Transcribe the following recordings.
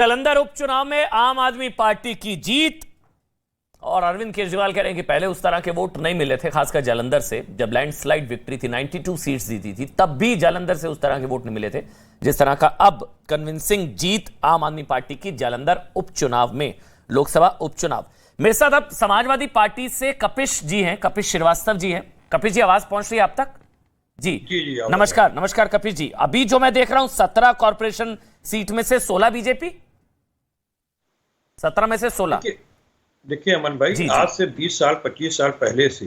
जालंधर उपचुनाव में आम आदमी पार्टी की जीत। और अरविंद केजरीवाल कह रहे हैं कि पहले उस तरह के वोट नहीं मिले थे, खासकर जालंधर से जब लैंडस्लाइड विक्ट्री थी, 92 सीट्स जीती थी, तब भी जालंधर से उस तरह के वोट नहीं मिले थे जिस तरह का अब कन्विंसिंग जीत आम आदमी पार्टी की जालंधर उपचुनाव में, लोकसभा उपचुनाव। मेरे साथ अब समाजवादी पार्टी से कपिश जी हैं, कपिश श्रीवास्तव जी हैं। कपिश जी, आवाज पहुंच रही है आप तक? जी नमस्कार। नमस्कार कपिश जी। अभी जो मैं देख रहा हूं 17 कॉर्पोरेशन सीट में से 16 बीजेपी, 17 में से 16। देखिए अमन भाई, आज से 20 साल 25 साल पहले से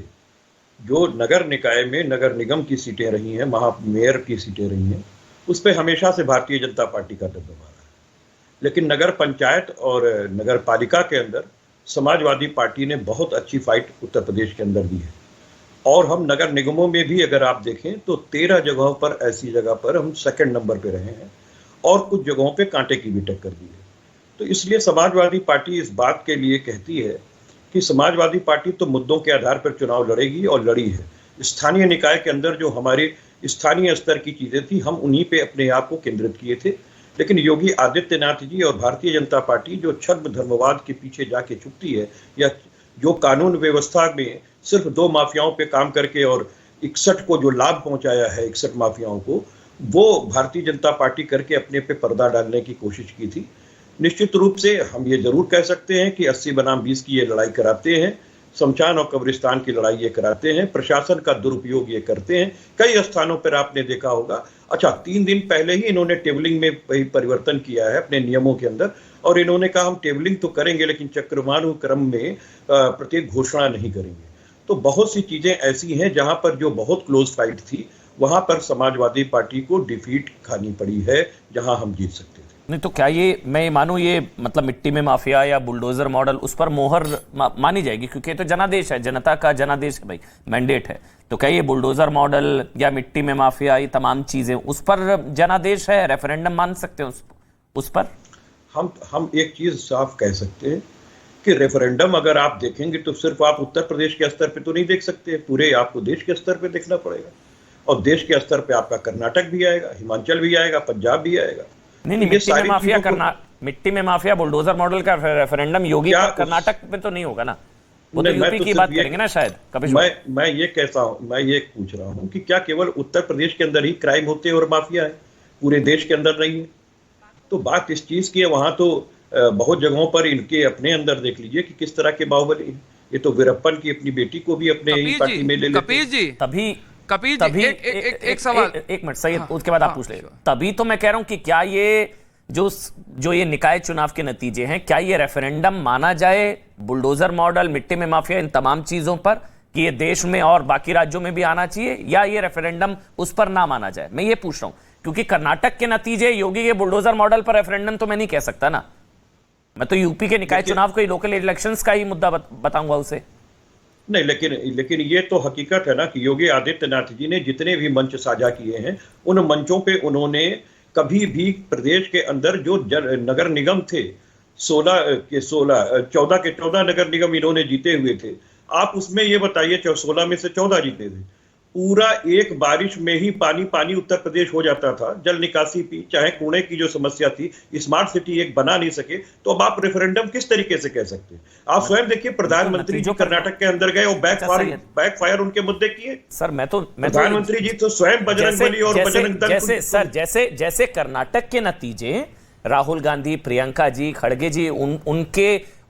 जो नगर निकाय में नगर निगम की सीटें रही हैं, महामेयर की सीटें रही हैं, उस पर हमेशा से भारतीय जनता पार्टी का दबदबा रहा है। लेकिन नगर पंचायत और नगर पालिका के अंदर समाजवादी पार्टी ने बहुत अच्छी फाइट उत्तर प्रदेश के अंदर दी है। और हम नगर निगमों में भी अगर आप देखें तो 13 जगहों पर ऐसी जगह पर हम सेकंड नंबर पे रहे हैं और कुछ जगहों पे कांटे की भी टक्कर दी है। तो इसलिए समाजवादी पार्टी इस बात के लिए कहती है कि समाजवादी पार्टी तो मुद्दों के आधार पर चुनाव लड़ेगी और लड़ी है। स्थानीय निकाय के अंदर जो हमारे स्थानीय स्तर की चीजें थी, हम उन्हीं पे अपने आप को केंद्रित किए थे। लेकिन योगी आदित्यनाथ जी और भारतीय जनता पार्टी जो छद्म धर्मवाद के पीछे जाके छुपती है, या जो कानून व्यवस्था में सिर्फ 2 माफियाओं पे काम करके और 61 को जो लाभ पहुंचाया है, 61 माफियाओं को, वो भारतीय जनता पार्टी करके अपने पे पर्दा डालने की कोशिश की थी। निश्चित रूप से हम ये जरूर कह सकते हैं कि 80 बनाम 20 की ये लड़ाई कराते हैं, शमशान और कब्रिस्तान की लड़ाई ये कराते हैं, प्रशासन का दुरुपयोग ये करते हैं। कई स्थानों पर आपने देखा होगा। अच्छा, 3 दिन पहले ही इन्होंने टेबलिंग में परिवर्तन किया है अपने नियमों के अंदर, और इन्होंने कहा हम टेबलिंग तो करेंगे लेकिन चक्रवानुक्रम में प्रत्येक घोषणा नहीं करेंगे। तो बहुत सी चीजें ऐसी हैं जहां पर जो बहुत क्लोज फाइट थी, वहां पर समाजवादी पार्टी को डिफीट खानी पड़ी है, जहां हम जीत सकते थे। नहीं तो क्या ये मैं मानूं, ये मतलब मिट्टी में माफिया या बुलडोजर मॉडल उस पर मोहर मानी जाएगी? क्योंकि ये तो जनादेश है, जनता का जनादेश है भाई, मैंडेट है। तो क्या ये बुलडोजर मॉडल या मिट्टी में माफिया, ये तमाम चीजें उस पर जनादेश है, रेफरेंडम मान सकते हैं उस पर? हम एक चीज साफ कह सकते हैं कि रेफरेंडम अगर आप देखेंगे तो सिर्फ आप उत्तर प्रदेश के स्तर पे तो नहीं देख सकते, पूरे आपको देश के स्तर पे देखना पड़ेगा। और देश के स्तर पे आपका कर्नाटक भी आएगा, हिमाचल भी आएगा, पंजाब भी आएगा। नहीं, मिट्टी में माफिया बुलडोजर मॉडल का रेफरेंडम योगी पर कर्नाटक में तो नहीं होगा ना? वो तो यूपी की बात करेंगे ना शायद। मैं ये कहता हूं, मैं ये पूछ रहा हूं कि क्या केवल उत्तर प्रदेश के अंदर ही क्राइम होते हैं और माफिया है, पूरे देश के अंदर नहीं है? तो बात इस चीज की है, वहां तो बहुत जगहों पर इनके अपने अंदर देख लीजिए कि किस तरह के बाहुबली। ये तो वीरप्पन की अपनी बेटी को भी अपने ही पार्टी में ले लेते। कपिल जी, तभी एक सवाल, एक मिनट सही, उसके बाद आप पूछ ले। तभी तो मैं कह रहा हूं कि क्या ये जो ये निकाय चुनाव के नतीजे हैं, क्या ये रेफरेंडम माना जाए बुलडोजर मॉडल, मिट्टी में माफिया, इन तमाम चीजों पर, कि ये देश में और बाकी राज्यों में भी आना चाहिए, या ये रेफरेंडम उस पर ना माना जाए? मैं ये पूछ रहा हूं क्योंकि कर्नाटक के नतीजे योगी के बुलडोजर मॉडल पर रेफरेंडम तो मैं नहीं कह सकता ना। मैं तो यूपी के निकाय चुनाव को, लोकल इलेक्शंस का ही मुद्दा बताऊंगा उसे। नहीं, लेकिन ये तो हकीकत है ना कि योगी आदित्यनाथ जी ने जितने भी मंच साझा किए हैं, उन मंचों पे उन्होंने कभी भी प्रदेश के अंदर जो नगर निगम थे, 14 के 14 नगर निगम इन्होंने जीते हुए थे। आप उसमें ये बताइए, 16 में से 14 जीते थे। पूरा एक बारिश में ही पानी उत्तर प्रदेश हो जाता था। जल निकासी भी, चाहे कुएं की जो समस्या थी, स्मार्ट सिटी एक बना नहीं सके। तो अब आप रेफरेंडम किस तरीके से कह सकते हैं? आप स्वयं देखिए, प्रधानमंत्री जो कर्नाटक के अंदर गए और बैकफायर उनके मुद्दे किए। सर मैं तो प्रधानमंत्री जी तो स्वयं बजरंग बली और बजरंग दल, जैसे कर्नाटक के नतीजे राहुल गांधी, प्रियंका जी, खड़गे जी,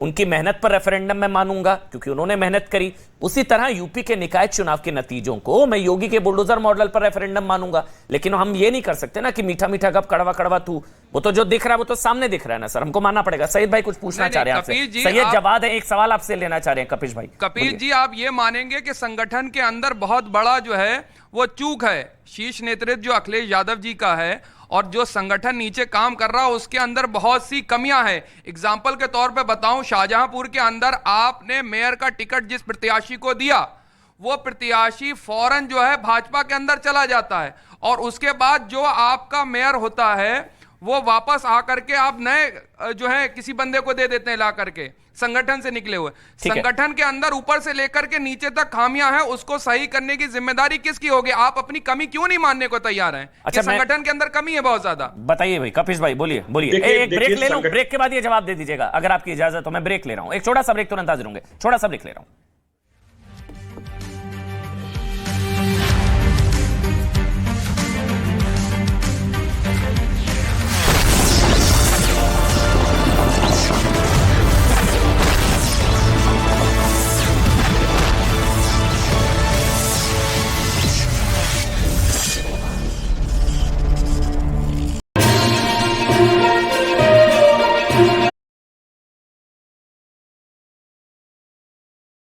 उनकी मेहनत पर रेफरेंडम मैं मानूंगा क्योंकि उन्होंने मेहनत करी। उसी तरह यूपी के निकाय चुनाव के नतीजों को मैं योगी के बुलडोजर मॉडल पर रेफरेंडम मानूंगा। लेकिन हम ये नहीं कर सकते ना कि मीठा मीठा कब कड़वा कड़वा तू। वो तो जो दिख रहा है वो तो सामने दिख रहा है ना सर, हमको मानना पड़ेगा। सैयद भाई कुछ पूछना चाह रहे हैं आपसे। सैयद जवाद है, एक सवाल आपसे लेना चाह रहे हैं कपिश भाई। कपिल जी, आप ये मानेंगे कि संगठन के अंदर बहुत बड़ा जो है वो चूक है, शीर्ष नेतृत्व जो अखिलेश यादव जी का है, और जो संगठन नीचे काम कर रहा है उसके अंदर बहुत सी कमियां हैं। एग्जाम्पल के तौर पे बताऊं, शाहजहांपुर के अंदर आपने मेयर का टिकट जिस प्रत्याशी को दिया, वो प्रत्याशी फौरन जो है भाजपा के अंदर चला जाता है, और उसके बाद जो आपका मेयर होता है वो वापस आकर के आप नए जो है किसी बंदे को दे देते हैं ला करके, संगठन से निकले हुए। संगठन के अंदर ऊपर से लेकर के नीचे तक खामियां हैं, उसको सही करने की जिम्मेदारी किसकी होगी? आप अपनी कमी क्यों नहीं मानने को तैयार हैं? अच्छा, संगठन के अंदर कमी है बहुत ज्यादा। बताइए भाई, कपिश भाई बोलिए बोलिए। एक ब्रेक ले लूं, ब्रेक के बाद ये जवाब दे दीजिएगा अगर आपकी इजाजत हो। मैं ब्रेक ले रहा हूं, एक छोटा सा ब्रेक, तुरंत हाजिर होंगे, छोटा सा ब्रेक ले रहा हूं।